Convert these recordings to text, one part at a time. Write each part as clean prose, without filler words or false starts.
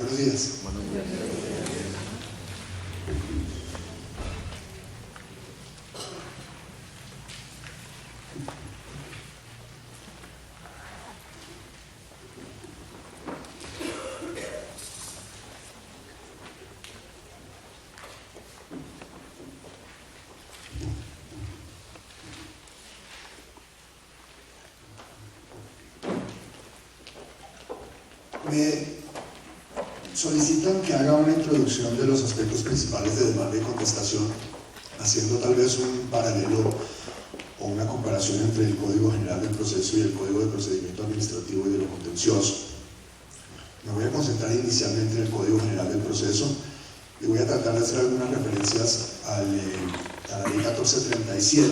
Buenos días. Me solicitan que haga una introducción de los aspectos principales de demanda y contestación, haciendo tal vez un paralelo o una comparación entre el Código General del Proceso y el Código de Procedimiento Administrativo y de lo Contencioso. Me voy a concentrar inicialmente en el Código General del Proceso y voy a tratar de hacer algunas referencias a la Ley 1437.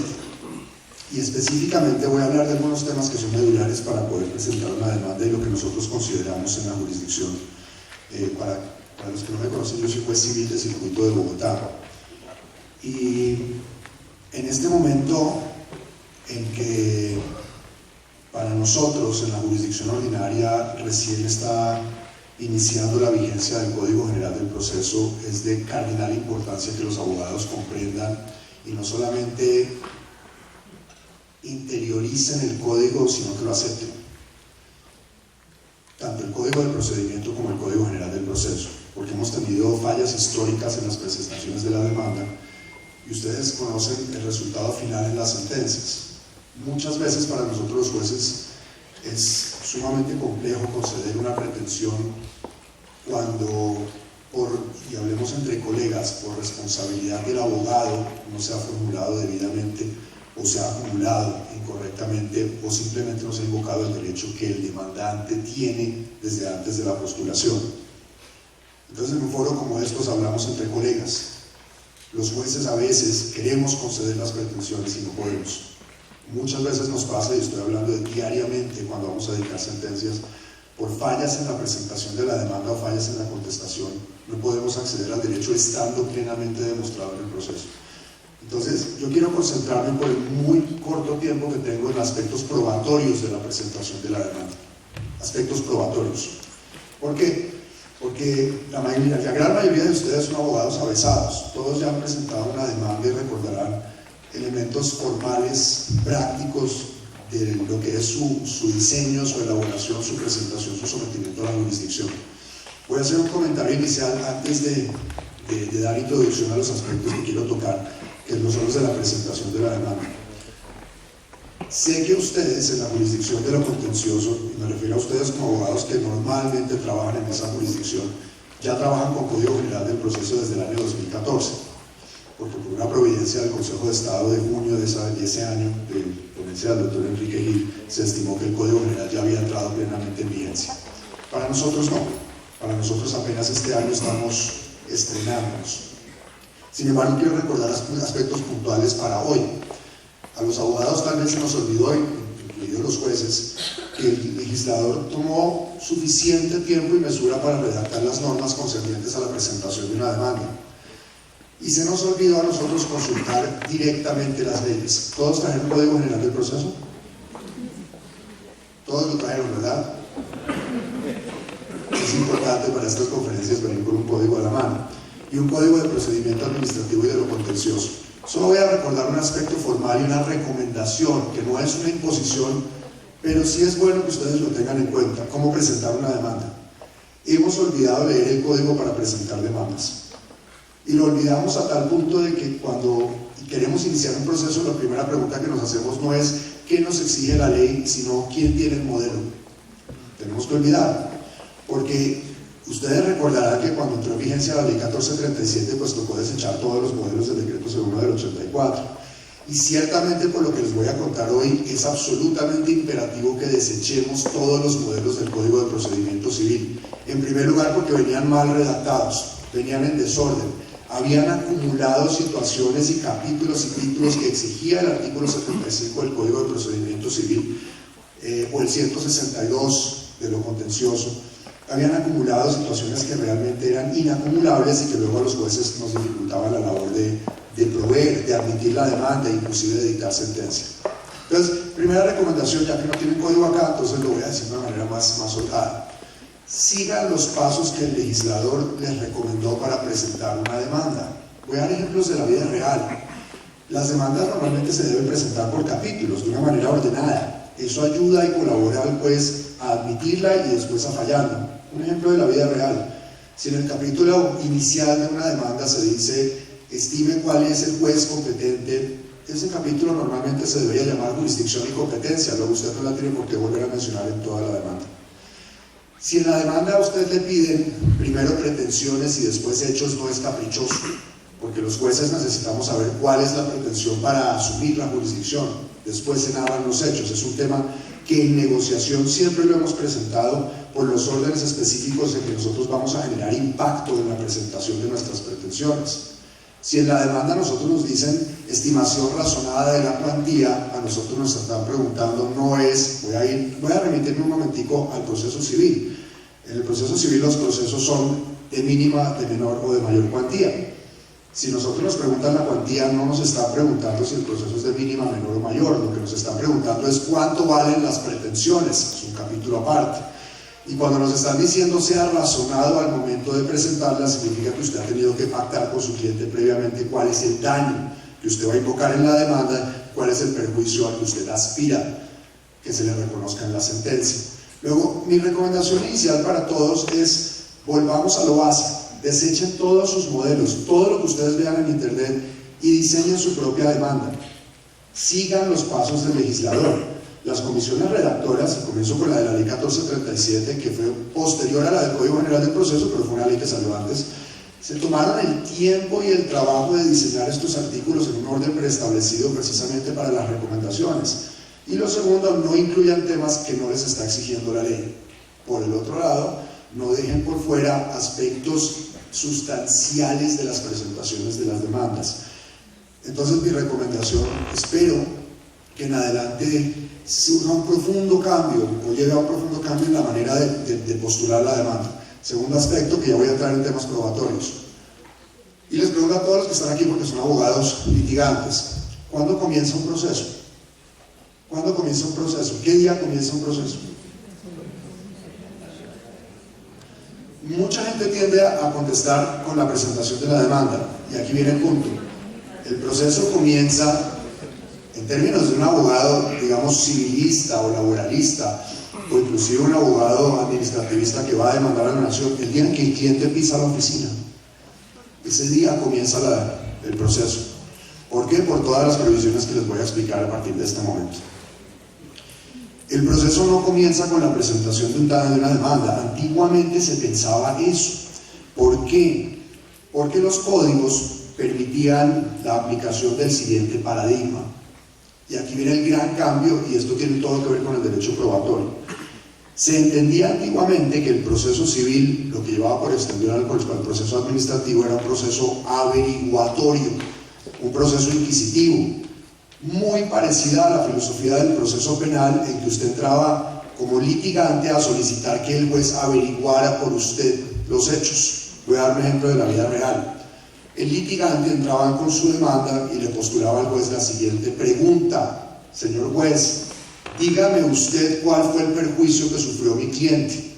Y específicamente voy a hablar de algunos temas que son medulares para poder presentar una demanda y lo que nosotros consideramos en la jurisdicción. Para los que no me conocen, yo soy juez civil del circuito de Bogotá. Y en este momento en que para nosotros en la jurisdicción ordinaria recién está iniciando la vigencia del Código General del Proceso, es de cardinal importancia que los abogados comprendan y no solamente interioricen el código, sino que lo acepten. Tanto el Código de Procedimiento como el Código General del Proceso, porque hemos tenido fallas históricas en las presentaciones de la demanda y ustedes conocen el resultado final en las sentencias. Muchas veces para nosotros los jueces es sumamente complejo conceder una retención cuando, y hablemos entre colegas, por responsabilidad del abogado no se ha formulado debidamente o se ha acumulado incorrectamente o simplemente no se ha invocado el derecho que el demandante tiene desde antes de la postulación. Entonces en un foro como estos hablamos entre colegas. Los jueces a veces queremos conceder las pretensiones y no podemos. Muchas veces nos pasa, y estoy hablando de diariamente cuando vamos a dictar sentencias, por fallas en la presentación de la demanda o fallas en la contestación, no podemos acceder al derecho estando plenamente demostrado en el proceso. Entonces, yo quiero concentrarme por el muy corto tiempo que tengo en aspectos probatorios de la presentación de la demanda. Aspectos probatorios. ¿Por qué? Porque la gran mayoría de ustedes son abogados avesados. Todos ya han presentado una demanda y recordarán elementos formales, prácticos de lo que es su diseño, su elaboración, su presentación, su sometimiento a la jurisdicción. Voy a hacer un comentario inicial antes de dar introducción a los aspectos que quiero tocar, que son los de la presentación de la demanda. Sé que ustedes en la jurisdicción de lo contencioso, y me refiero a ustedes como abogados que normalmente trabajan en esa jurisdicción, ya trabajan con Código General del Proceso desde el año 2014, porque por una providencia del Consejo de Estado de junio de ese año, de ponencia del doctor Enrique Gil, se estimó que el Código General ya había entrado plenamente en vigencia. Para nosotros no, para nosotros apenas este año estamos estrenándonos. Sin embargo, quiero recordar aspectos puntuales para hoy. A los abogados tal vez se nos olvidó, incluidos los jueces, que el legislador tomó suficiente tiempo y mesura para redactar las normas concernientes a la presentación de una demanda. Y se nos olvidó a nosotros consultar directamente las leyes. ¿Todos trajeron el Código General del Proceso? Todos lo trajeron, ¿verdad? Es importante para estas conferencias venir con un código a la mano y un Código de Procedimiento Administrativo y de lo Contencioso. Solo voy a recordar un aspecto formal y una recomendación, que no es una imposición, pero sí es bueno que ustedes lo tengan en cuenta. ¿Cómo presentar una demanda? Hemos olvidado leer el código para presentar demandas. Y lo olvidamos a tal punto de que cuando queremos iniciar un proceso, la primera pregunta que nos hacemos no es ¿qué nos exige la ley?, sino ¿quién tiene el modelo? Tenemos que olvidar, porque ustedes recordarán que cuando entró en vigencia la ley 1437, pues tocó desechar todos los modelos del decreto 01 del 84. Y ciertamente por lo que les voy a contar hoy, es absolutamente imperativo que desechemos todos los modelos del Código de Procedimiento Civil. En primer lugar porque venían mal redactados, venían en desorden, habían acumulado situaciones y capítulos y títulos que exigía el artículo 75 del Código de Procedimiento Civil o el 162 de lo contencioso. Habían acumulado situaciones que realmente eran inacumulables y que luego a los jueces nos dificultaban la labor de proveer, de admitir la demanda e inclusive de dictar sentencia. Entonces, primera recomendación, ya que no tienen código acá, entonces lo voy a decir de una manera más holgada. sigan los pasos que el legislador les recomendó para presentar una demanda. Voy a dar ejemplos de la vida real. Las demandas normalmente se deben presentar por capítulos, de una manera ordenada. Eso ayuda y colabora al juez a admitirla y después a fallarla. Un ejemplo de la vida real. Si en el capítulo inicial de una demanda se dice, estime cuál es el juez competente, ese capítulo normalmente se debería llamar jurisdicción y competencia, luego usted no la tiene por qué volver a mencionar en toda la demanda. Si en la demanda a usted le piden primero pretensiones y después hechos, no es caprichoso, porque los jueces necesitamos saber cuál es la pretensión para asumir la jurisdicción, después se narran los hechos. Es un tema que en negociación siempre lo hemos presentado por los órdenes específicos en que nosotros vamos a generar impacto en la presentación de nuestras pretensiones. Si en la demanda nosotros nos dicen estimación razonada de la cuantía, a nosotros nos están preguntando, no es, voy a remitirme un momentico al proceso civil. En el proceso civil los procesos son de mínima, de menor o de mayor cuantía. Si nosotros nos preguntan la cuantía, no nos están preguntando si el proceso es de mínima, menor o mayor, lo que nos están preguntando es cuánto valen las pretensiones, es un capítulo aparte. Y cuando nos están diciendo sea razonado al momento de presentarla, significa que usted ha tenido que pactar con su cliente previamente cuál es el daño que usted va a invocar en la demanda, cuál es el perjuicio al que usted aspira que se le reconozca en la sentencia. Luego, mi recomendación inicial para todos es, volvamos a lo básico, desechen todos sus modelos, todo lo que ustedes vean en internet y diseñen su propia demanda. Sigan los pasos del legislador. Las comisiones redactoras, y comienzo con la de la ley 1437, que fue posterior a la del Código General del Proceso, pero fue una ley que salió antes, se tomaron el tiempo y el trabajo de diseñar estos artículos en un orden preestablecido precisamente para las recomendaciones. Y lo segundo, no incluyan temas que no les está exigiendo la ley. Por el otro lado, no dejen por fuera aspectos sustanciales de las presentaciones de las demandas. Entonces mi recomendación, espero que en adelante surja un profundo cambio o llegue a un profundo cambio en la manera de postular la demanda. Segundo aspecto, que ya voy a entrar en temas probatorios. Y les pregunto a todos los que están aquí, porque son abogados litigantes, ¿cuándo comienza un proceso? ¿Cuándo comienza un proceso? ¿Qué día comienza un proceso? Mucha gente tiende a contestar con la presentación de la demanda, y aquí viene el punto. El proceso comienza, en términos de un abogado, digamos, civilista o laboralista, o inclusive un abogado administrativista que va a demandar a la nación, el día en que el cliente pisa la oficina. Ese día comienza el proceso. ¿Por qué? Por todas las previsiones que les voy a explicar a partir de este momento. El proceso no comienza con la presentación de una demanda. Antiguamente se pensaba eso. ¿Por qué? Porque los códigos permitían la aplicación del siguiente paradigma. Y aquí viene el gran cambio, y esto tiene todo que ver con el derecho probatorio. Se entendía antiguamente que el proceso civil, lo que llevaba por extensión al proceso administrativo, era un proceso averiguatorio, un proceso inquisitivo, muy parecida a la filosofía del proceso penal, en que usted entraba como litigante a solicitar que el juez averiguara por usted los hechos. Voy a dar un ejemplo de la vida real. El litigante entraba con su demanda y le postulaba al juez la siguiente pregunta: señor juez, dígame usted cuál fue el perjuicio que sufrió mi cliente.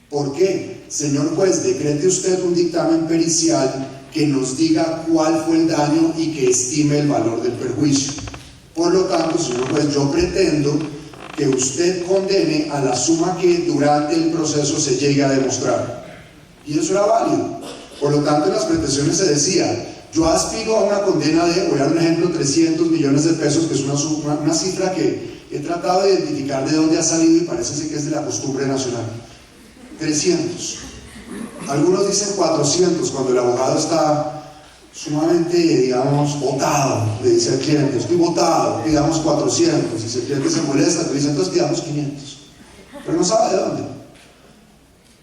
¿Por qué? Señor juez, decrete usted un dictamen pericial que nos diga cuál fue el daño y que estime el valor del perjuicio. Por lo tanto, señor juez, yo pretendo que usted condene a la suma que durante el proceso se llegue a demostrar. Y eso era válido. Por lo tanto, en las pretensiones se decía: yo aspiro a una condena de, voy a dar un ejemplo, 300 millones de pesos, que es una cifra que he tratado de identificar de dónde ha salido y parece ser que es de la costumbre nacional. 300. Algunos dicen 400 cuando el abogado está sumamente, digamos, botado. Le dice al cliente: estoy botado, pidamos 400. Y si el cliente se molesta, le dice: entonces pidamos 500. Pero no sabe de dónde.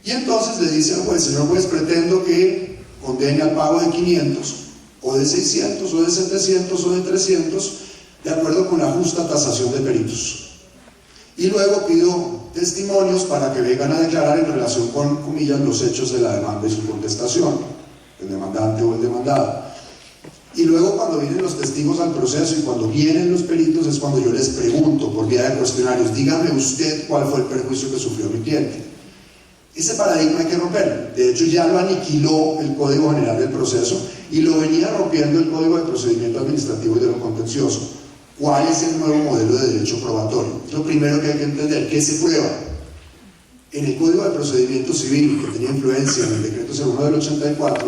Y entonces le dice al juez: señor juez, pretendo que condene al pago de 500, o de 600, o de 700, o de 300, de acuerdo con la justa tasación de peritos. Y luego pido testimonios para que vengan a declarar en relación con, comillas, los hechos de la demanda y su contestación, el demandante o el demandado. Y luego, cuando vienen los testigos al proceso y cuando vienen los peritos, es cuando yo les pregunto por vía de cuestionarios: dígame usted cuál fue el perjuicio que sufrió mi cliente. Ese paradigma hay que romperlo. De hecho, ya lo aniquiló el Código General del Proceso y lo venía rompiendo el Código de Procedimiento Administrativo y de lo Contencioso. ¿Cuál es el nuevo modelo de derecho probatorio? Es lo primero que hay que entender. ¿Qué se prueba? En el Código de Procedimiento Civil, que tenía influencia en el Decreto 01 del 84,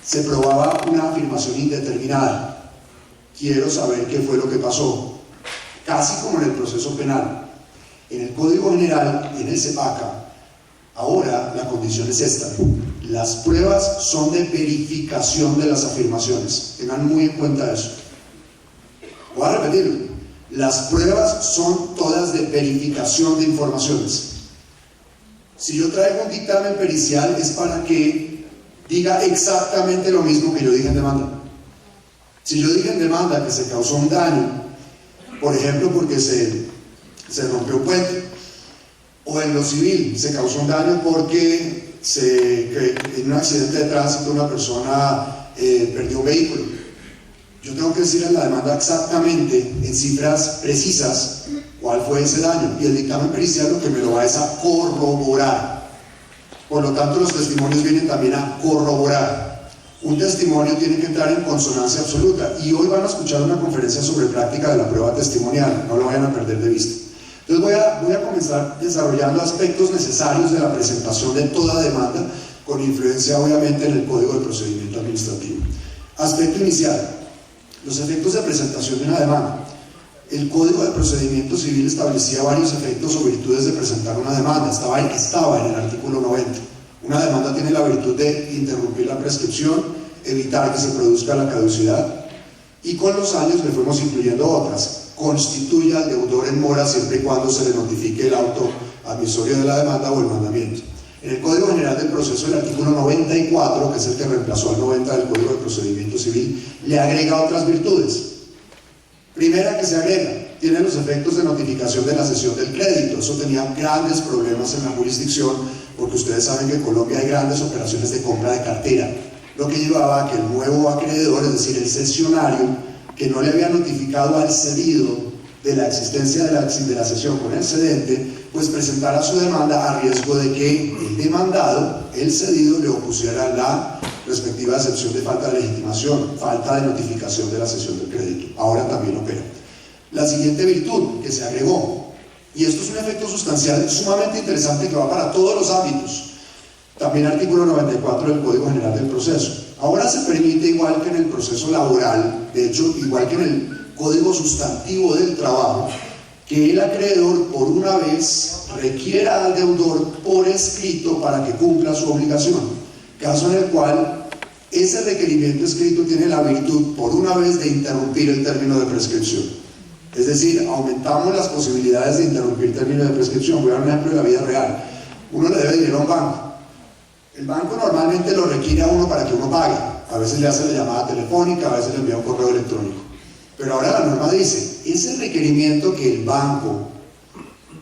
se probaba una afirmación indeterminada. Quiero saber qué fue lo que pasó. Casi como en el proceso penal. En el Código General, en el CEPACA, ahora la condición es esta: las pruebas son de verificación de las afirmaciones. Tengan muy en cuenta eso. Voy a repetirlo: las pruebas son todas de verificación de informaciones. Si yo traigo un dictamen pericial es para que diga exactamente lo mismo que yo dije en demanda. Si yo dije en demanda que se causó un daño, por ejemplo porque se rompió un puente, o en lo civil se causó un daño porque en un accidente de tránsito una persona perdió un vehículo, yo tengo que decir en la demanda exactamente, en cifras precisas, cuál fue ese daño, y el dictamen pericial lo que me lo va es a corroborar. Por lo tanto, los testimonios vienen también a corroborar. Un testimonio tiene que entrar en consonancia absoluta, y hoy van a escuchar una conferencia sobre práctica de la prueba testimonial, no lo vayan a perder de vista. Entonces voy a comenzar desarrollando aspectos necesarios de la presentación de toda demanda, con influencia obviamente en el Código de Procedimiento Administrativo. Aspecto inicial: los efectos de presentación de una demanda. El Código de Procedimiento Civil establecía varios efectos o virtudes de presentar una demanda. Estaba en el artículo 90. Una demanda tiene la virtud de interrumpir la prescripción, evitar que se produzca la caducidad, y con los años le fuimos incluyendo otras. Constituye al deudor en mora siempre y cuando se le notifique el auto admisorio de la demanda o el mandamiento. En el Código General del Proceso, el artículo 94, que es el que reemplazó al 90 del Código de Procedimiento Civil, le agrega otras virtudes. Primera que se agrega, tiene los efectos de notificación de la cesión del crédito. Eso tenía grandes problemas en la jurisdicción, porque ustedes saben que en Colombia hay grandes operaciones de compra de cartera, lo que llevaba a que el nuevo acreedor, es decir, el cesionario, que no le había notificado al cedido de la existencia de la cesión con el cedente, pues presentara su demanda a riesgo de que el demandado, el cedido, le opusiera la respectiva excepción de falta de legitimación, falta de notificación de la cesión del crédito. Ahora también opera. La siguiente virtud que se agregó, y esto es un efecto sustancial sumamente interesante que va para todos los ámbitos, también artículo 94 del Código General del Proceso. Ahora se permite, igual que en el proceso laboral, de hecho igual que en el Código Sustantivo del Trabajo, que el acreedor por una vez requiera al deudor por escrito para que cumpla su obligación, caso en el cual ese requerimiento escrito tiene la virtud por una vez de interrumpir el término de prescripción. Es decir, aumentamos las posibilidades de interrumpir el término de prescripción. Voy a dar un ejemplo de la vida real. Uno le debe dinero a un banco. El banco normalmente lo requiere a uno para que uno pague. A veces le hace la llamada telefónica, a veces le envía un correo electrónico. Pero ahora la norma dice, ese requerimiento que el banco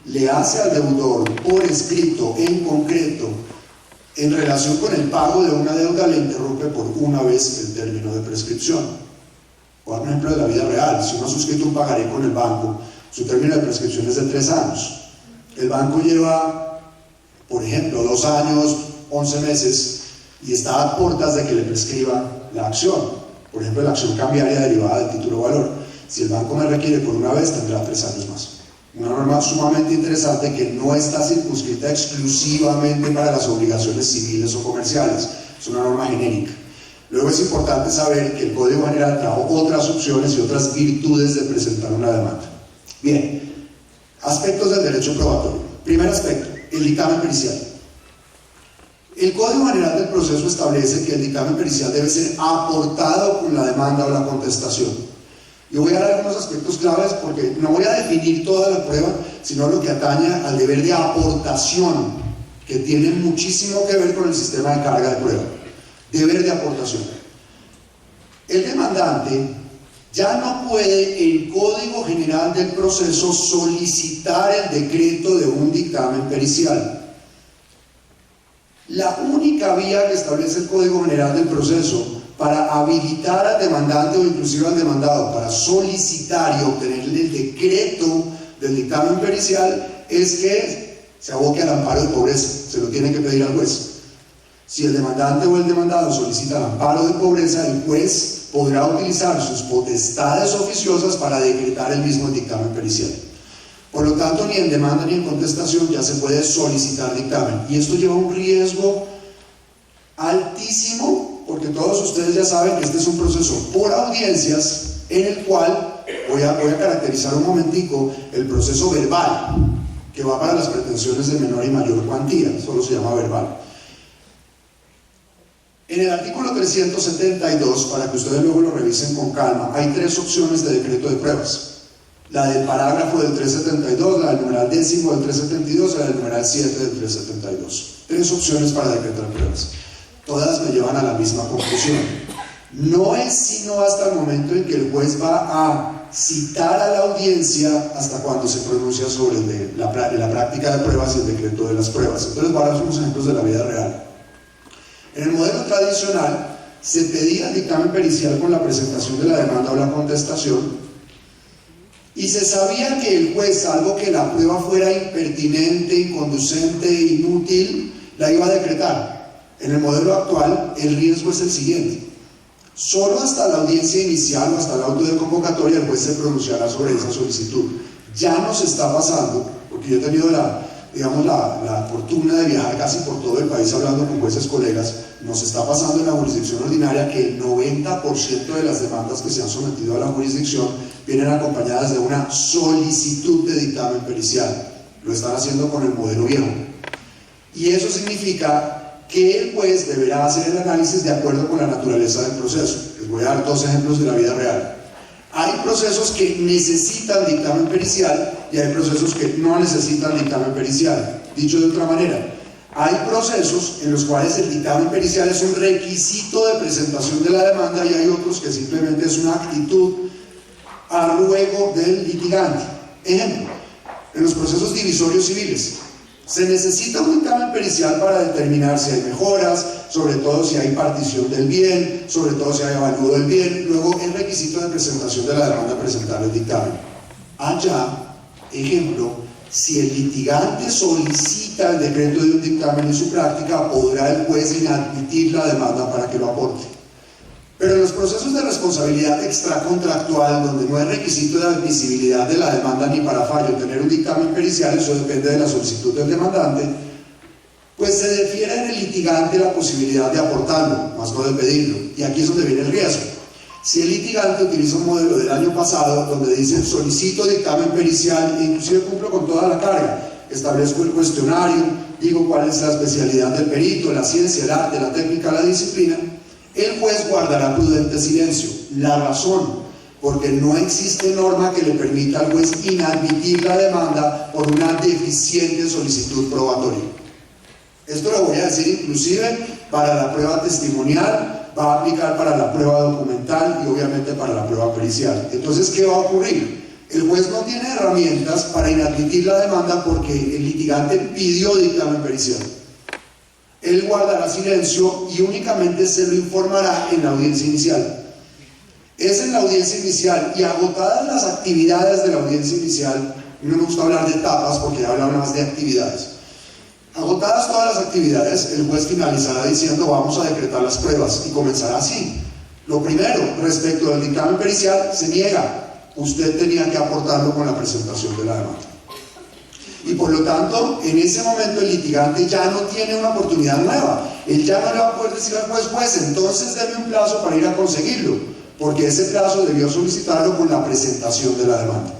le hace al deudor por escrito, en concreto, en relación con el pago de una deuda, le interrumpe por una vez el término de prescripción. Por ejemplo, de la vida real, si uno ha suscrito un pagaré con el banco, su término de prescripción es de 3 años. El banco lleva, por ejemplo, 2 años, 11 meses, y está a puertas de que le prescriba la acción. Por ejemplo, la acción cambiaria derivada del título de valor. Si el banco me requiere por una vez, tendrá 3 años más. Una norma sumamente interesante que no está circunscrita exclusivamente para las obligaciones civiles o comerciales. Es una norma genérica. Luego es importante saber que el Código General trajo otras opciones y otras virtudes de presentar una demanda. Bien, aspectos del derecho probatorio. Primer aspecto, el dictamen pericial. El Código General del Proceso establece que el dictamen pericial debe ser aportado con la demanda o la contestación. Yo voy a dar algunos aspectos claves porque no voy a definir toda la prueba, sino lo que atañe al deber de aportación, que tiene muchísimo que ver con el sistema de carga de prueba. Deber de aportación. El demandante ya no puede, en Código General del Proceso, solicitar el decreto de un dictamen pericial. La única vía que establece el Código General del Proceso para habilitar al demandante o inclusive al demandado para solicitar y obtener el decreto del dictamen pericial es que se aboque al amparo de pobreza, se lo tiene que pedir al juez. Si el demandante o el demandado solicita el amparo de pobreza, el juez podrá utilizar sus potestades oficiosas para decretar el mismo dictamen pericial. Por lo tanto, ni en demanda ni en contestación ya se puede solicitar dictamen. Y esto lleva un riesgo altísimo, porque todos ustedes ya saben que este es un proceso por audiencias, en el cual voy a caracterizar un momentico el proceso verbal, que va para las pretensiones de menor y mayor cuantía, solo se llama verbal. En el artículo 372, para que ustedes luego lo revisen con calma, hay 3 opciones de decreto de pruebas. La del parágrafo del 372, la del numeral 10º del 372 y la del numeral 7 del 372. 3 opciones para decretar pruebas. Todas me llevan a la misma conclusión. No es sino hasta el momento en que el juez va a citar a la audiencia hasta cuando se pronuncia sobre la práctica de pruebas y el decreto de las pruebas. Entonces, voy a dar unos ejemplos de la vida real. En el modelo tradicional se pedía el dictamen pericial con la presentación de la demanda o la contestación, y se sabía que el juez, salvo que la prueba fuera impertinente, inconducente, inútil, la iba a decretar. En el modelo actual, el riesgo es el siguiente: solo hasta la audiencia inicial o hasta el auto de convocatoria el juez se pronunciará sobre esa solicitud. Ya nos está pasando, porque yo he tenido la fortuna de viajar casi por todo el país hablando con jueces colegas. Nos está pasando en la jurisdicción ordinaria que el 90% de las demandas que se han sometido a la jurisdicción vienen acompañadas de una solicitud de dictamen pericial. Lo están haciendo con el modelo viejo. Y eso significa que el juez deberá hacer el análisis de acuerdo con la naturaleza del proceso. Les voy a dar 2 ejemplos de la vida real. Hay procesos que necesitan dictamen pericial y hay procesos que no necesitan dictamen pericial. Dicho de otra manera, hay procesos en los cuales el dictamen pericial es un requisito de presentación de la demanda y hay otros que simplemente es una actitud a ruego del litigante. Ejemplo, en los procesos divisorios civiles se necesita un dictamen pericial para determinar si hay mejoras, sobre todo si hay partición del bien, sobre todo si hay avalúo del bien. Luego, el requisito de presentación de la demanda, presentar el dictamen. Allá, ejemplo, si el litigante solicita el decreto de un dictamen en su práctica, podrá el juez inadmitir la demanda para que lo aporte. Pero en los procesos de responsabilidad extracontractual, donde no hay requisito de admisibilidad de la demanda ni para fallo tener un dictamen pericial, eso depende de la solicitud del demandante, pues se defiere en el litigante la posibilidad de aportarlo, más no de pedirlo. Y aquí es donde viene el riesgo. Si el litigante utiliza un modelo del año pasado donde dice solicito dictamen pericial e inclusive cumplo con toda la carga, establezco el cuestionario, digo cuál es la especialidad del perito, la ciencia, el arte, la técnica, la disciplina, el juez guardará prudente silencio. La razón: porque no existe norma que le permita al juez inadmitir la demanda por una deficiente solicitud probatoria. Esto lo voy a decir inclusive para la prueba testimonial, va a aplicar para la prueba documental y obviamente para la prueba pericial. Entonces, ¿qué va a ocurrir? El juez no tiene herramientas para inadmitir la demanda porque el litigante pidió dictamen pericial. Él guardará silencio y únicamente se lo informará en la audiencia inicial. Es en la audiencia inicial y agotadas las actividades de la audiencia inicial, no me gusta hablar de etapas porque habla más de actividades. Agotadas todas las actividades, el juez finalizará diciendo vamos a decretar las pruebas y comenzará así. Lo primero, respecto del dictamen pericial, se niega. Usted tenía que aportarlo con la presentación de la demanda. Y por lo tanto, en ese momento el litigante ya no tiene una oportunidad nueva. Él ya no le va a poder decir al juez, entonces deme un plazo para ir a conseguirlo, porque ese plazo debió solicitarlo con la presentación de la demanda.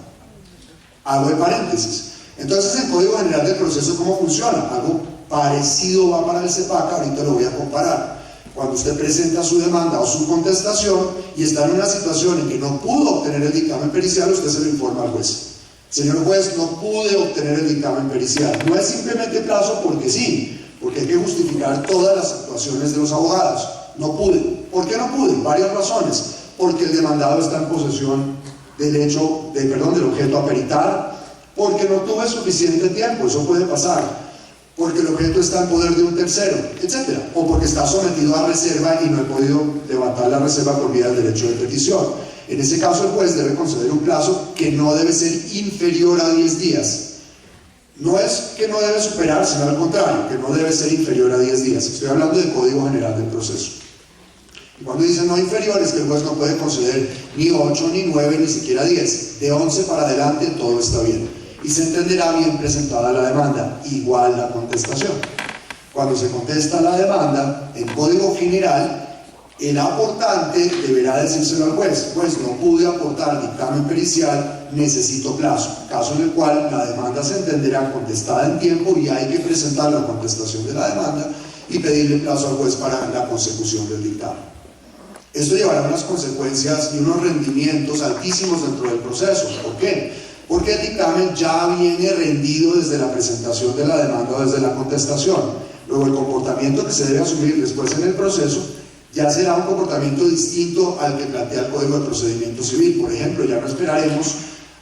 Hago el paréntesis. Entonces, en Código General del Proceso, ¿cómo funciona? Algo parecido va para el CEPAC, ahorita lo voy a comparar. Cuando usted presenta su demanda o su contestación y está en una situación en que no pudo obtener el dictamen pericial, usted se lo informa al juez. Señor juez, no pude obtener el dictamen pericial. No es simplemente plazo porque sí, porque hay que justificar todas las actuaciones de los abogados. No pude. ¿Por qué no pude? Varias razones. Porque el demandado está en posesión del objeto a peritar, porque no tuve suficiente tiempo, eso puede pasar, porque el objeto está en poder de un tercero, etc. O porque está sometido a reserva y no he podido levantar la reserva por vía del derecho de petición. En ese caso, el juez debe conceder un plazo que no debe ser inferior a 10 días. No es que no debe superar, sino al contrario, que no debe ser inferior a 10 días. Estoy hablando del Código General del Proceso. Y cuando dicen no inferior, es que el juez no puede conceder ni 8, ni 9, ni siquiera 10. De 11 para adelante todo está bien. Y se entenderá bien presentada la demanda, igual la contestación. Cuando se contesta la demanda, en Código General, el aportante deberá decírselo al juez: pues no pude aportar dictamen pericial, necesito plazo, caso en el cual la demanda se entenderá contestada en tiempo y hay que presentar la contestación de la demanda y pedirle plazo al juez para la consecución del dictamen. Esto llevará unas consecuencias y unos rendimientos altísimos dentro del proceso. ¿Por qué? Porque el dictamen ya viene rendido desde la presentación de la demanda o desde la contestación. Luego el comportamiento que se debe asumir después en el proceso ya será un comportamiento distinto al que plantea el Código de Procedimiento Civil. Por ejemplo, ya no esperaremos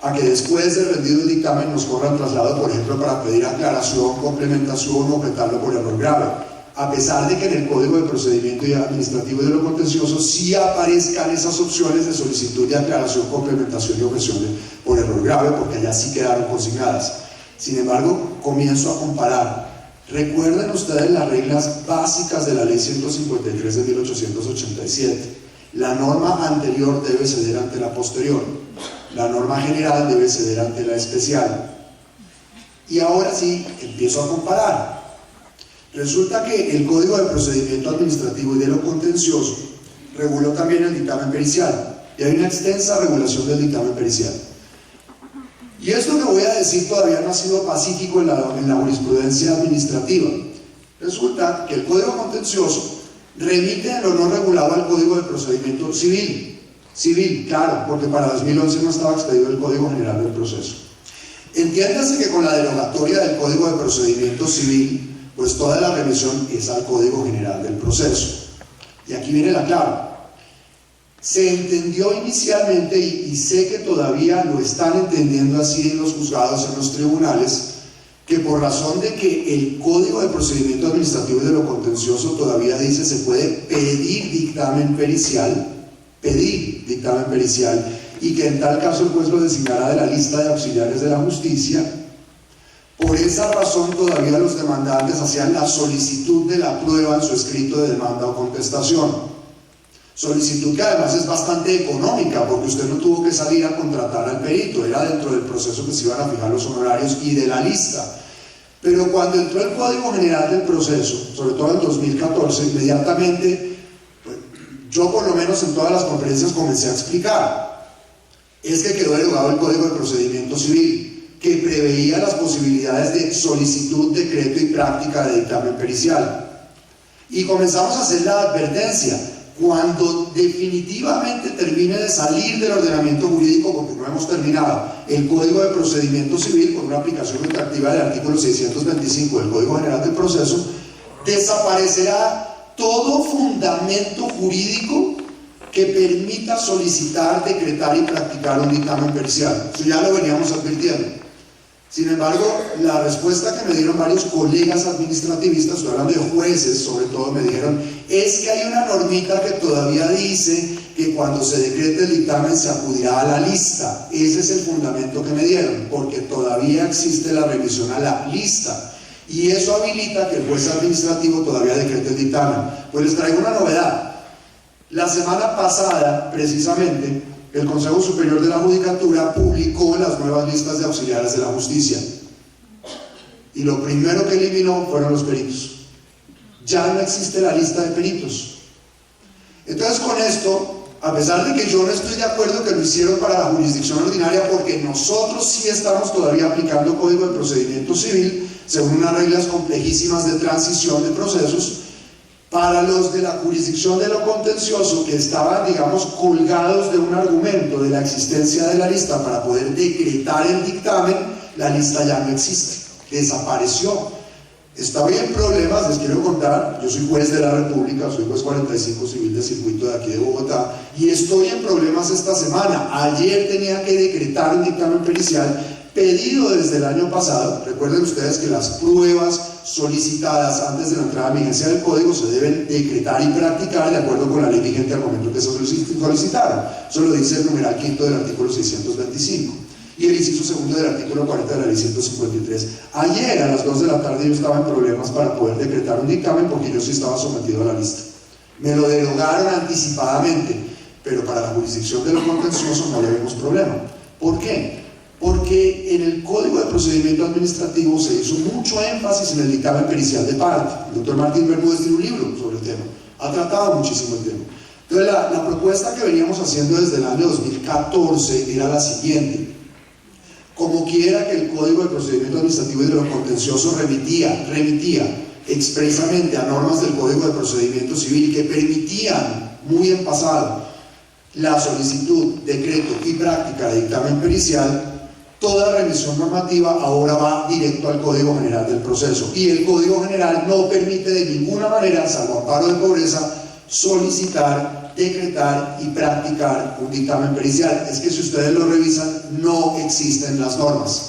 a que después de rendido el dictamen nos corran traslado, por ejemplo, para pedir aclaración, complementación o petarlo por error grave. A pesar de que en el Código de Procedimiento Administrativo y de lo Contencioso sí aparezcan esas opciones de solicitud de aclaración, complementación y objeción por error grave, porque allá sí quedaron consignadas. Sin embargo, comienzo a comparar. Recuerden ustedes las reglas básicas de la Ley 153 de 1887. La norma anterior debe ceder ante la posterior. La norma general debe ceder ante la especial. Y ahora sí, empiezo a comparar. Resulta que el Código de Procedimiento Administrativo y de lo Contencioso reguló también el dictamen pericial, y hay una extensa regulación del dictamen pericial. Y esto que voy a decir todavía no ha sido pacífico en la jurisprudencia administrativa. Resulta que el Código Contencioso remite en lo no regulado al Código de Procedimiento Civil. Civil, claro, porque para 2011 no estaba expedido el Código General del Proceso. Entiéndase que con la derogatoria del Código de Procedimiento Civil, pues toda la remisión es al Código General del Proceso. Y aquí viene la clave. Se entendió inicialmente, y sé que todavía lo están entendiendo así en los juzgados, en los tribunales, que por razón de que el Código de Procedimiento Administrativo y de lo Contencioso todavía dice se puede pedir dictamen pericial, y que en tal caso el juez lo designará de la lista de auxiliares de la justicia. Por esa razón todavía los demandantes hacían la solicitud de la prueba en su escrito de demanda o contestación. Solicitud que además es bastante económica, porque usted no tuvo que salir a contratar al perito, era dentro del proceso que se iban a fijar los honorarios y de la lista. Pero cuando entró el Código General del Proceso, sobre todo en 2014, inmediatamente, pues, yo por lo menos en todas las conferencias comencé a explicar, es que quedó derogado el Código de Procedimiento Civil, que preveía las posibilidades de solicitud, decreto y práctica de dictamen pericial. Y comenzamos a hacer la advertencia: cuando definitivamente termine de salir del ordenamiento jurídico, porque no hemos terminado, el Código de Procedimiento Civil, con una aplicación retroactiva del artículo 625 del Código General del Proceso, desaparecerá todo fundamento jurídico que permita solicitar, decretar y practicar un dictamen pericial. Eso ya lo veníamos advirtiendo. Sin embargo, la respuesta que me dieron varios colegas administrativistas, estoy hablando de jueces sobre todo, me dijeron, es que hay una normita que todavía dice que cuando se decrete el dictamen se acudirá a la lista. Ese es el fundamento que me dieron, porque todavía existe la revisión a la lista. Y eso habilita que el juez administrativo todavía decrete el dictamen. Pues les traigo una novedad. La semana pasada, precisamente, el Consejo Superior de la Judicatura publicó las nuevas listas de auxiliares de la justicia. Y lo primero que eliminó fueron los peritos. Ya no existe la lista de peritos. Entonces, con esto, a pesar de que yo no estoy de acuerdo que lo hicieron para la jurisdicción ordinaria, porque nosotros sí estamos todavía aplicando Código de Procedimiento Civil según unas reglas complejísimas de transición de procesos, para los de la jurisdicción de lo contencioso que estaban, digamos, colgados de un argumento de la existencia de la lista para poder decretar el dictamen, la lista ya no existe, desapareció. Estaba en problemas, les quiero contar, yo soy juez de la República, soy juez 45 civil de circuito de aquí de Bogotá, y estoy en problemas esta semana. Ayer tenía que decretar un dictamen pericial pedido desde el año pasado. Recuerden ustedes que las pruebas solicitadas antes de la entrada en vigencia del código se deben decretar y practicar de acuerdo con la ley vigente al momento que se solicitaron. Eso lo dice el numeral quinto del artículo 625. y el inciso segundo del artículo 40 de la ley 153. Ayer a las 2 de la tarde yo estaba en problemas para poder decretar un dictamen porque yo sí estaba sometido a la lista. Me lo derogaron anticipadamente, pero para la jurisdicción de lo contencioso no le vemos problema. ¿Por qué? Porque en el Código de Procedimiento Administrativo se hizo mucho énfasis en el dictamen pericial de parte. El doctor Martín Bermúdez tiene un libro sobre el tema, ha tratado muchísimo el tema. Entonces la propuesta que veníamos haciendo desde el año 2014 era la siguiente: como quiera que el Código de Procedimiento Administrativo y de lo contencioso remitía expresamente a normas del Código de Procedimiento Civil que permitían, muy en pasado, la solicitud, decreto y práctica de dictamen pericial, toda revisión normativa ahora va directo al Código General del Proceso, y el Código General no permite de ninguna manera, salvo amparo de pobreza, solicitar, decretar y practicar un dictamen pericial. Es que si ustedes lo revisan, no existen las normas.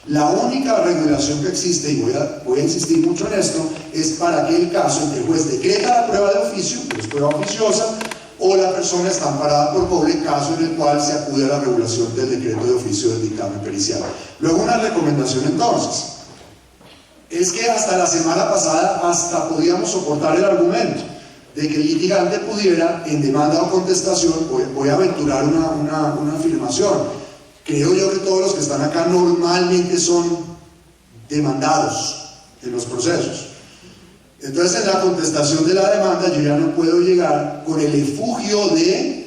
La única regulación que existe, y voy a insistir mucho en esto, es para aquel caso en que el juez decreta la prueba de oficio, que es prueba oficiosa, o la persona está amparada por pobre, caso en el cual se acude a la regulación del decreto de oficio del dictamen pericial. Luego, una recomendación entonces, es que hasta la semana pasada hasta podíamos soportar el argumento de que el litigante pudiera, en demanda o contestación, voy a aventurar una afirmación, creo yo que todos los que están acá normalmente son demandados en los procesos. Entonces, en la contestación de la demanda yo ya no puedo llegar con el efugio de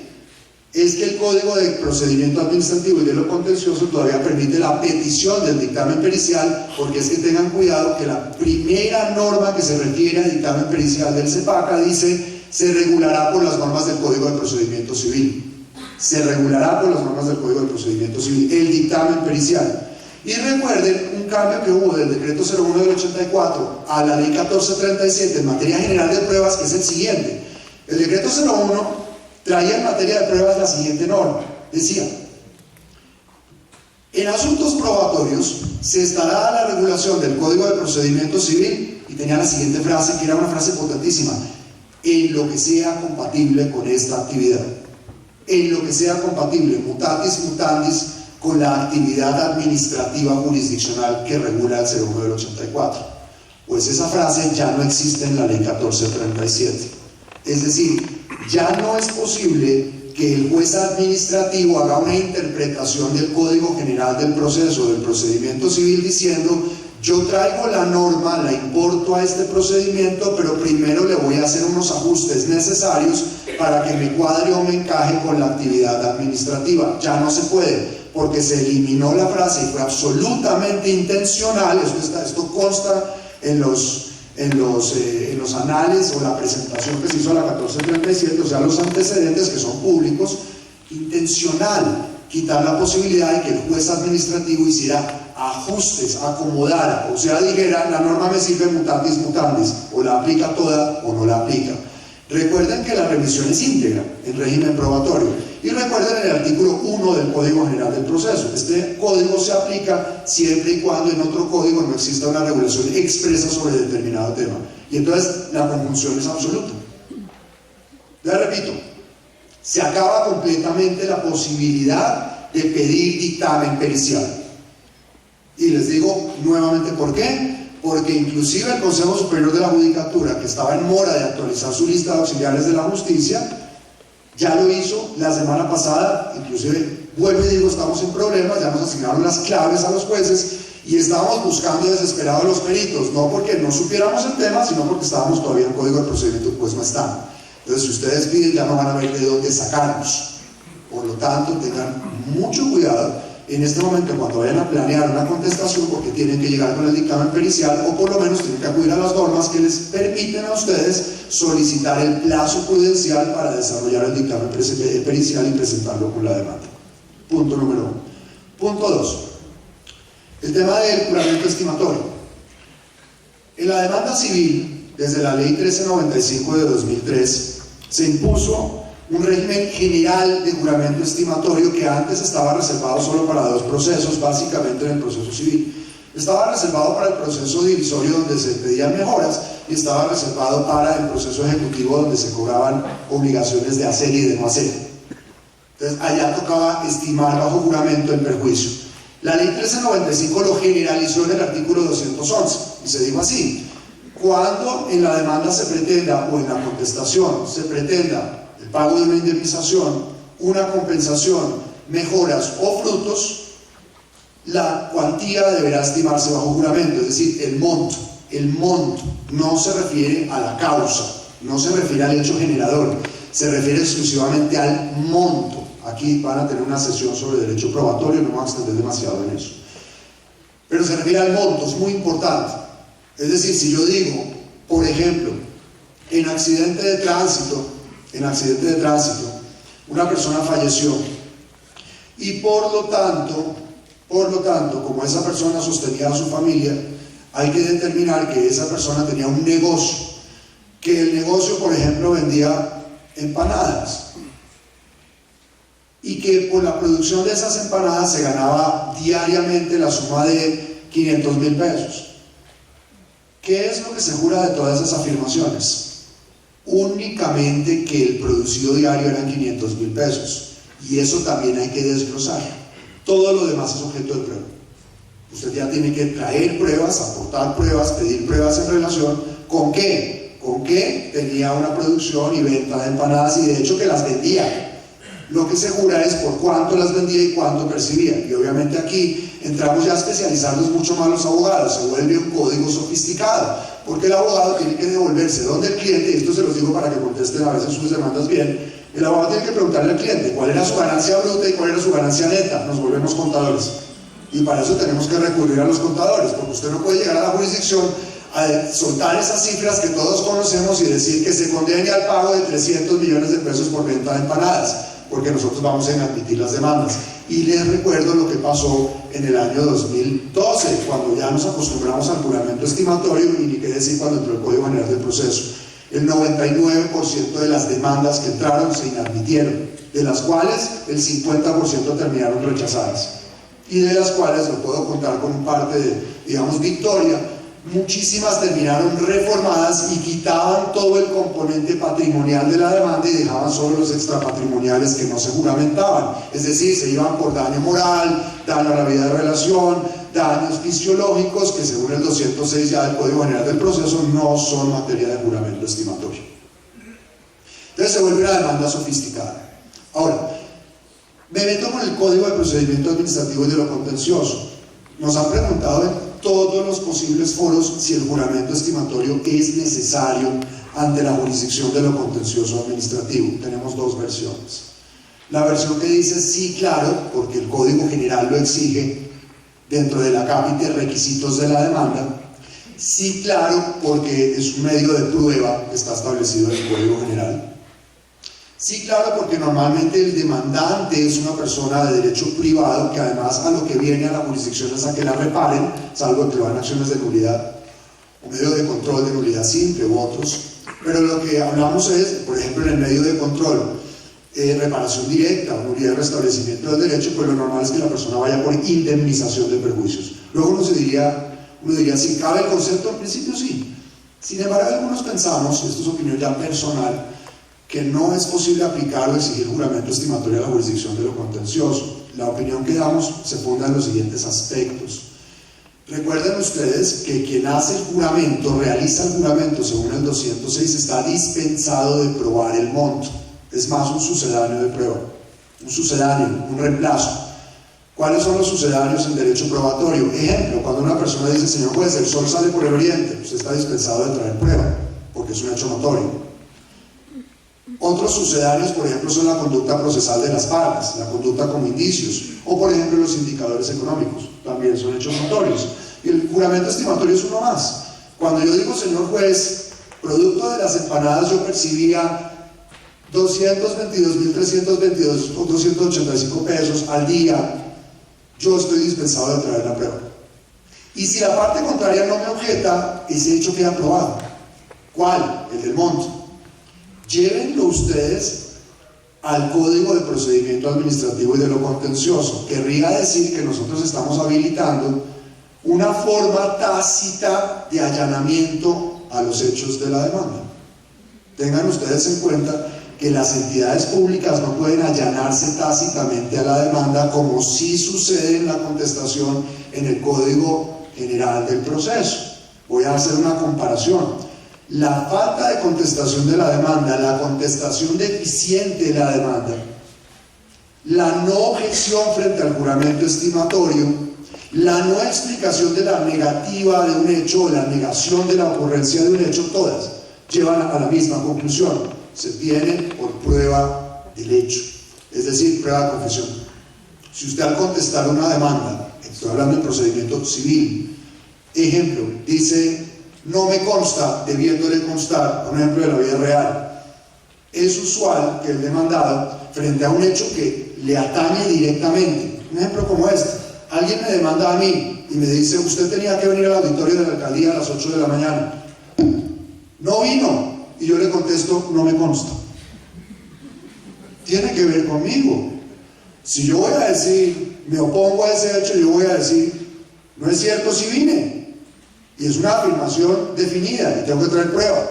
es que el Código de Procedimiento Administrativo y de lo contencioso todavía permite la petición del dictamen pericial, porque es que tengan cuidado que la primera norma que se refiere al dictamen pericial del CEPACA dice: se regulará por las normas del Código de Procedimiento Civil. Se regulará por las normas del Código de Procedimiento Civil el dictamen pericial. Y recuerden un cambio que hubo del decreto 01 del 84 a la ley 1437 en materia general de pruebas, que es el siguiente. El decreto 01 traía en materia de pruebas la siguiente norma. Decía: en asuntos probatorios se estará a la regulación del Código de Procedimiento Civil, y tenía la siguiente frase, que era una frase potentísima: en lo que sea compatible con esta actividad. En lo que sea compatible, mutatis mutandis, con la actividad administrativa jurisdiccional que regula el 01 del 84. Pues esa frase ya no existe en la ley 1437. Es decir, ya no es posible que el juez administrativo haga una interpretación del Código General del Proceso, del procedimiento civil, diciendo: yo traigo la norma, la importo a este procedimiento, pero primero le voy a hacer unos ajustes necesarios para que me cuadre o me encaje con la actividad administrativa. Ya no se puede, porque se eliminó la frase y fue absolutamente intencional. Esto consta en los anales o la presentación que se hizo a la 1437, o sea, los antecedentes que son públicos. Intencional quitar la posibilidad de que el juez administrativo hiciera ajustes, acomodara, o sea, dijera: la norma me sirve mutatis mutandis, o la aplica toda o no la aplica. Recuerden que la revisión es íntegra en régimen probatorio, y recuerden el artículo 1 del Código General del Proceso. Este código se aplica siempre y cuando en otro código no exista una regulación expresa sobre determinado tema, y entonces la conjunción es absoluta. Les repito, se acaba completamente la posibilidad de pedir dictamen pericial, y les digo nuevamente por qué. Porque inclusive el Consejo Superior de la Judicatura, que estaba en mora de actualizar su lista de auxiliares de la justicia, ya lo hizo la semana pasada. Inclusive, vuelvo y digo, estamos en problemas, ya nos asignaron las claves a los jueces y estábamos buscando desesperados los peritos, no porque no supiéramos el tema, sino porque estábamos todavía en Código de Procedimiento, pues no están. Entonces, si ustedes piden, ya no van a ver de dónde sacarnos. Por lo tanto, tengan mucho cuidado en este momento cuando vayan a planear una contestación, porque tienen que llegar con el dictamen pericial, o por lo menos tienen que acudir a las normas que les permiten a ustedes solicitar el plazo prudencial para desarrollar el dictamen pericial y presentarlo con la demanda. Punto número 1. Punto 2. El tema del juramento estimatorio. En la demanda civil, desde la ley 1395 de 2003, se impuso un régimen general de juramento estimatorio que antes estaba reservado solo para dos procesos, básicamente en el proceso civil. Estaba reservado para el proceso divisorio, donde se pedían mejoras, y estaba reservado para el proceso ejecutivo, donde se cobraban obligaciones de hacer y de no hacer. Entonces allá tocaba estimar bajo juramento el perjuicio. La ley 1395 lo generalizó en el artículo 211 y se dijo así: cuando en la demanda se pretenda o en la contestación se pretenda el pago de una indemnización, una compensación, mejoras o frutos, la cuantía deberá estimarse bajo juramento, es decir, el monto. El monto no se refiere a la causa, no se refiere al hecho generador, se refiere exclusivamente al monto. Aquí van a tener una sesión sobre derecho probatorio, no me voy a extender demasiado en eso. Pero se refiere al monto, es muy importante. Es decir, si yo digo, por ejemplo, en accidente de tránsito, una persona falleció y por lo tanto, como esa persona sostenía a su familia, hay que determinar que esa persona tenía un negocio, que el negocio, por ejemplo, vendía empanadas y que por la producción de esas empanadas se ganaba diariamente la suma de 500.000 pesos. ¿Qué es lo que se jura de todas esas afirmaciones? Únicamente que el producido diario eran 500.000 pesos, y eso también hay que desglosar. Todo lo demás es objeto de prueba. Usted ya tiene que traer pruebas, aportar pruebas, pedir pruebas en relación con qué tenía una producción y venta de empanadas, y de hecho que las vendía. Lo que se jura es por cuánto las vendía y cuánto percibía. Y obviamente aquí entramos ya a especializarnos mucho más los abogados, se vuelve un código sofisticado, porque el abogado tiene que devolverse donde el cliente, y esto se los digo para que contesten a veces sus demandas bien, el abogado tiene que preguntarle al cliente cuál era su ganancia bruta y cuál era su ganancia neta. Nos volvemos contadores, y para eso tenemos que recurrir a los contadores, porque usted no puede llegar a la jurisdicción a soltar esas cifras que todos conocemos y decir que se condene al pago de 300 millones de pesos por venta de empanadas, porque nosotros vamos a inadmitir las demandas. Y les recuerdo lo que pasó en el año 2012, cuando ya nos acostumbramos al juramento estimatorio, y ni qué decir cuando entró el Código General del Proceso. El 99% de las demandas que entraron se inadmitieron, de las cuales el 50% terminaron rechazadas, y de las cuales, lo puedo contar con parte de, digamos, victoria, muchísimas terminaron reformadas y quitaban todo el componente patrimonial de la demanda y dejaban solo los extrapatrimoniales que no se juramentaban, es decir, se iban por daño moral, daño a la vida de relación, daños fisiológicos, que según el 206 ya del Código General del Proceso no son materia de juramento estimatorio. Entonces se vuelve una demanda sofisticada. Ahora, me meto con el Código de Procedimiento Administrativo y de lo Contencioso. Nos han preguntado en todos los posibles foros si el juramento estimatorio es necesario ante la jurisdicción de lo contencioso administrativo. Tenemos dos versiones. La versión que dice sí, claro, porque el Código General lo exige dentro del acápite requisitos de la demanda. Sí, claro, porque es un medio de prueba que está establecido en el Código General. Sí, claro, porque normalmente el demandante es una persona de derecho privado que además a lo que viene a la jurisdicción es a que la reparen, salvo que lo hagan acciones de nulidad o medio de control de nulidad simple u otros. Pero lo que hablamos es, por ejemplo, en el medio de control, reparación directa o nulidad de restablecimiento del derecho, pues lo normal es que la persona vaya por indemnización de perjuicios. Luego uno diría, si cabe el concepto, en principio sí. Sin embargo, algunos pensamos, y esto es opinión ya personal, que no es posible aplicar o exigir juramento estimatorio a la jurisdicción de lo contencioso. La opinión que damos se funda en los siguientes aspectos. Recuerden ustedes que quien hace el juramento, realiza el juramento según el 206, está dispensado de probar el monto. Es más, un sucedáneo de prueba, un reemplazo. ¿Cuáles son los sucedáneos en derecho probatorio? Ejemplo, cuando una persona dice, señor juez, el sol sale por el oriente, usted está dispensado de traer prueba, porque es un hecho notorio. Otros sucedáneos, por ejemplo, son la conducta procesal de las partes, la conducta como indicios, o por ejemplo los indicadores económicos, también son hechos notorios. Y el juramento estimatorio es uno más. Cuando yo digo, señor juez, producto de las empanadas yo percibía 222.322 o 285 pesos al día, yo estoy dispensado de traer la prueba. Y si la parte contraria no me objeta, ese hecho queda aprobado. ¿Cuál? El del monto. Llévenlo ustedes al Código de Procedimiento Administrativo y de lo Contencioso. Querría decir que nosotros estamos habilitando una forma tácita de allanamiento a los hechos de la demanda. Tengan ustedes en cuenta que las entidades públicas no pueden allanarse tácitamente a la demanda, como sí sucede en la contestación en el Código General del Proceso. Voy a hacer una comparación. La falta de contestación de la demanda, la contestación deficiente de la demanda, la no objeción frente al juramento estimatorio, la no explicación de la negativa de un hecho o la negación de la ocurrencia de un hecho, todas llevan a la misma conclusión: se tiene por prueba del hecho, es decir, prueba de confesión. Si usted al contestar una demanda, estoy hablando del procedimiento civil, ejemplo, dice no me consta, debiéndole constar, un ejemplo de la vida real, es usual que el demandado, frente a un hecho que le atañe directamente, un ejemplo como este: alguien me demanda a mí y me dice usted tenía que venir al auditorio de la alcaldía a las 8 de la mañana, no vino, y yo le contesto no me consta. Tiene que ver conmigo. Si yo voy a decir, me opongo a ese hecho, yo voy a decir no es cierto si vine, y es una afirmación definida y tengo que traer prueba.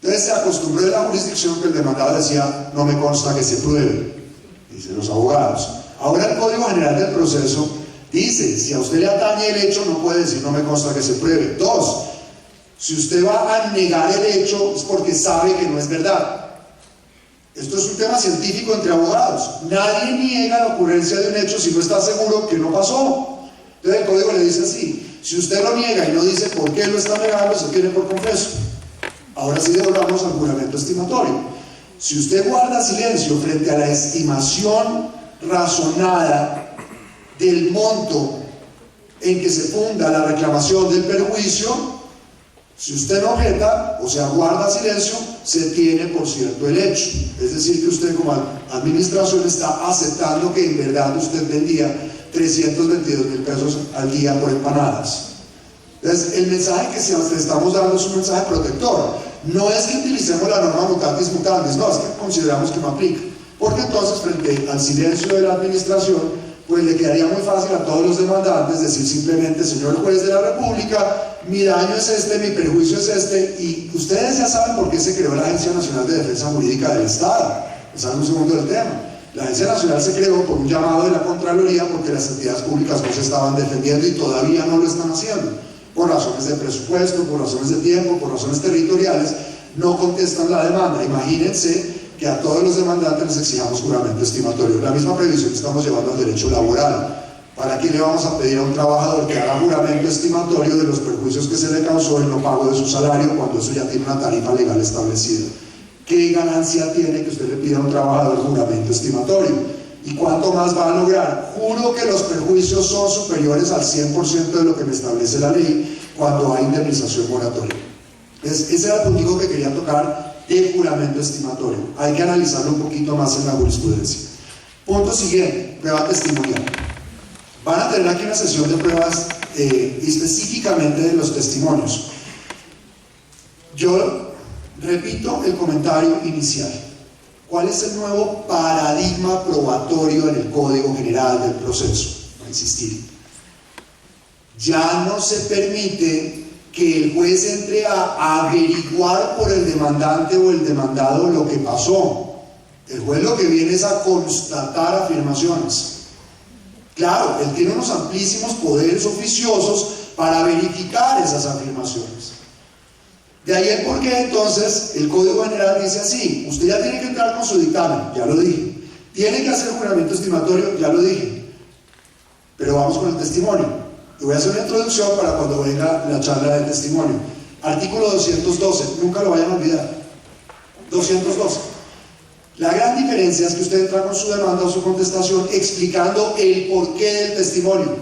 Entonces se acostumbró en la jurisdicción que el demandado decía no me consta que se pruebe, dicen los abogados. Ahora el Código General del Proceso dice, si a usted le atañe el hecho no puede decir no me consta que se pruebe. Dos, si usted va a negar el hecho es porque sabe que no es verdad. Esto es un tema científico entre abogados. Nadie niega la ocurrencia de un hecho si no está seguro que no pasó. Entonces el código le dice así: si usted lo niega y no dice por qué lo está negando, se tiene por confeso. Ahora sí devolvamos al juramento estimatorio. Si usted guarda silencio frente a la estimación razonada del monto en que se funda la reclamación del perjuicio, si usted no objeta, o sea, guarda silencio, se tiene por cierto el hecho. Es decir, que usted como administración está aceptando que en verdad usted vendía 322.000 pesos al día por empanadas. Entonces, el mensaje que estamos dando es un mensaje protector. No es que utilicemos la norma mutatis mutandis, no, es que consideramos que no aplica. Porque entonces, frente al silencio de la administración, pues le quedaría muy fácil a todos los demandantes decir simplemente: señor juez de la República, mi daño es este, mi perjuicio es este, y ustedes ya saben por qué se creó la Agencia Nacional de Defensa Jurídica del Estado. Saben un segundo del tema. La Agencia Nacional se creó por un llamado de la Contraloría porque las entidades públicas no se estaban defendiendo y todavía no lo están haciendo, por razones de presupuesto, por razones de tiempo, por razones territoriales, no contestan la demanda. Imagínense que a todos los demandantes les exijamos juramento estimatorio. La misma previsión que estamos llevando al derecho laboral. ¿Para qué le vamos a pedir a un trabajador que haga juramento estimatorio de los perjuicios que se le causó en no pago de su salario cuando eso ya tiene una tarifa legal establecida? ¿Qué ganancia tiene que usted le pida a un trabajador juramento estimatorio? ¿Y cuánto más va a lograr? Juro que los perjuicios son superiores al 100% de lo que me establece la ley cuando hay indemnización moratoria. Ese era el puntico que quería tocar de juramento estimatorio. Hay que analizarlo un poquito más en la jurisprudencia. Punto siguiente: prueba testimonial. Van a tener aquí una sesión de pruebas específicamente de los testimonios. Yo repito el comentario inicial. ¿Cuál es el nuevo paradigma probatorio en el Código General del Proceso? Voy a insistir. Ya no se permite que el juez entre a averiguar por el demandante o el demandado lo que pasó. El juez lo que viene es a constatar afirmaciones. Claro, él tiene unos amplísimos poderes oficiosos para verificar esas afirmaciones. De ahí el por qué entonces el Código General dice así: usted ya tiene que entrar con su dictamen, ya lo dije. Tiene que hacer juramento estimatorio, ya lo dije. Pero vamos con el testimonio. Y voy a hacer una introducción para cuando venga la charla del testimonio. Artículo 212, nunca lo vayan a olvidar. 212. La gran diferencia es que usted entra con su demanda o su contestación explicando el porqué del testimonio.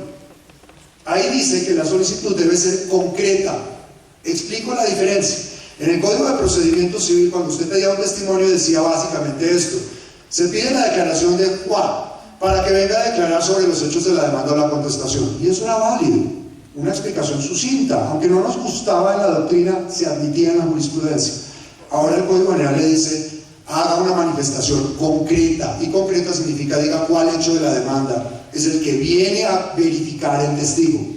Ahí dice que la solicitud debe ser concreta. Explico la diferencia. En el Código de Procedimiento Civil, cuando usted pedía un testimonio, decía básicamente esto: se pide la declaración de Juan para que venga a declarar sobre los hechos de la demanda o la contestación. Y eso era válido, una explicación sucinta, aunque no nos gustaba en la doctrina, se admitía en la jurisprudencia. Ahora el Código General le dice: haga una manifestación concreta, y concreta significa diga cuál hecho de la demanda es el que viene a verificar el testigo.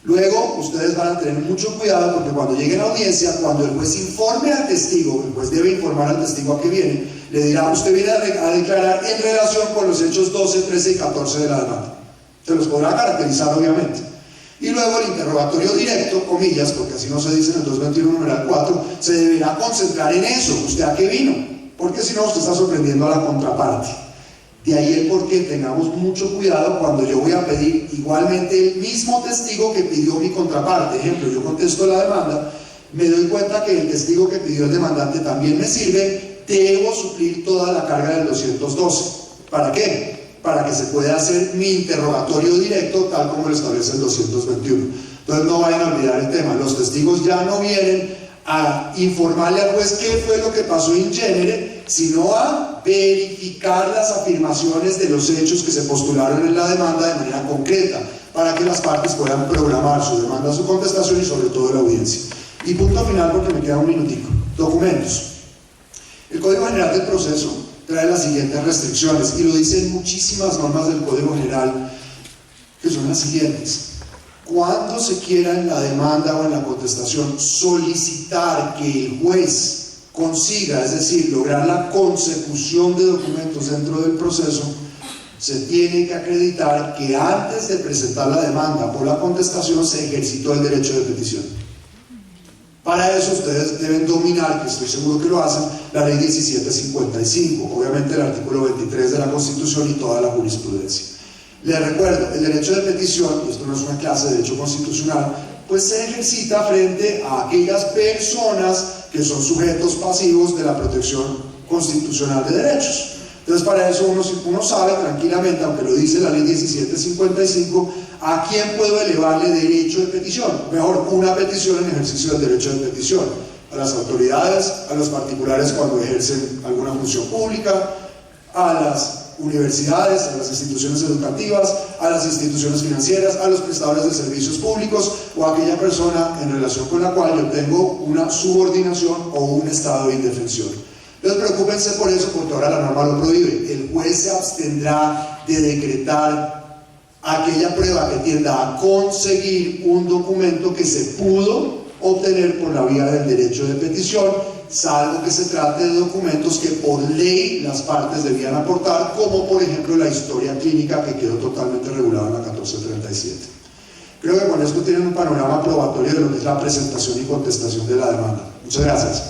Luego, ustedes van a tener mucho cuidado porque cuando lleguen a audiencia, cuando el juez informe al testigo, el juez debe informar al testigo a qué viene, le dirá: usted viene a declarar en relación con los hechos 12, 13 y 14 de la demanda. Se los podrá caracterizar, obviamente. Y luego el interrogatorio directo, comillas, porque así no se dice en el 221 numeral 4, se deberá concentrar en eso. ¿Usted a qué vino? Porque si no, usted está sorprendiendo a la contraparte. De ahí el por qué tengamos mucho cuidado cuando yo voy a pedir igualmente el mismo testigo que pidió mi contraparte. Ejemplo, yo contesto la demanda, me doy cuenta que el testigo que pidió el demandante también me sirve, debo suplir toda la carga del 212. ¿Para qué? Para que se pueda hacer mi interrogatorio directo tal como lo establece el 221. Entonces no vayan a olvidar el tema, los testigos ya no vienen a informarle al juez qué fue lo que pasó in genere, sino a verificar las afirmaciones de los hechos que se postularon en la demanda de manera concreta, para que las partes puedan programar su demanda, su contestación y sobre todo la audiencia. Y punto final, porque me queda un minutico. Documentos. El Código General del Proceso trae las siguientes restricciones, y lo dicen muchísimas normas del Código General, que son las siguientes. Cuando se quiera en la demanda o en la contestación solicitar que el juez consiga, es decir, lograr la consecución de documentos dentro del proceso, se tiene que acreditar que antes de presentar la demanda por la contestación se ejercitó el derecho de petición. Para eso ustedes deben dominar, que estoy seguro que lo hacen, la ley 1755, obviamente el artículo 23 de la Constitución y toda la jurisprudencia. Les recuerdo, el derecho de petición, y esto no es una clase de derecho constitucional, pues se ejercita frente a aquellas personas que son sujetos pasivos de la protección constitucional de derechos. Entonces, para eso uno sabe tranquilamente, aunque lo dice la ley 1755, a quién puedo elevarle derecho de petición. Mejor, una petición en ejercicio del derecho de petición. A las autoridades, a los particulares cuando ejercen alguna función pública, a las universidades, a las instituciones educativas, a las instituciones financieras, a los prestadores de servicios públicos o a aquella persona en relación con la cual yo tengo una subordinación o un estado de indefensión. Entonces preocúpense por eso, porque ahora la norma lo prohíbe. El juez se abstendrá de decretar aquella prueba que tienda a conseguir un documento que se pudo obtener por la vía del derecho de petición, salvo que se trate de documentos que por ley las partes debían aportar, como por ejemplo la historia clínica, que quedó totalmente regulada en la 1437. Creo que con esto tienen un panorama probatorio de lo que es la presentación y contestación de la demanda. Muchas gracias.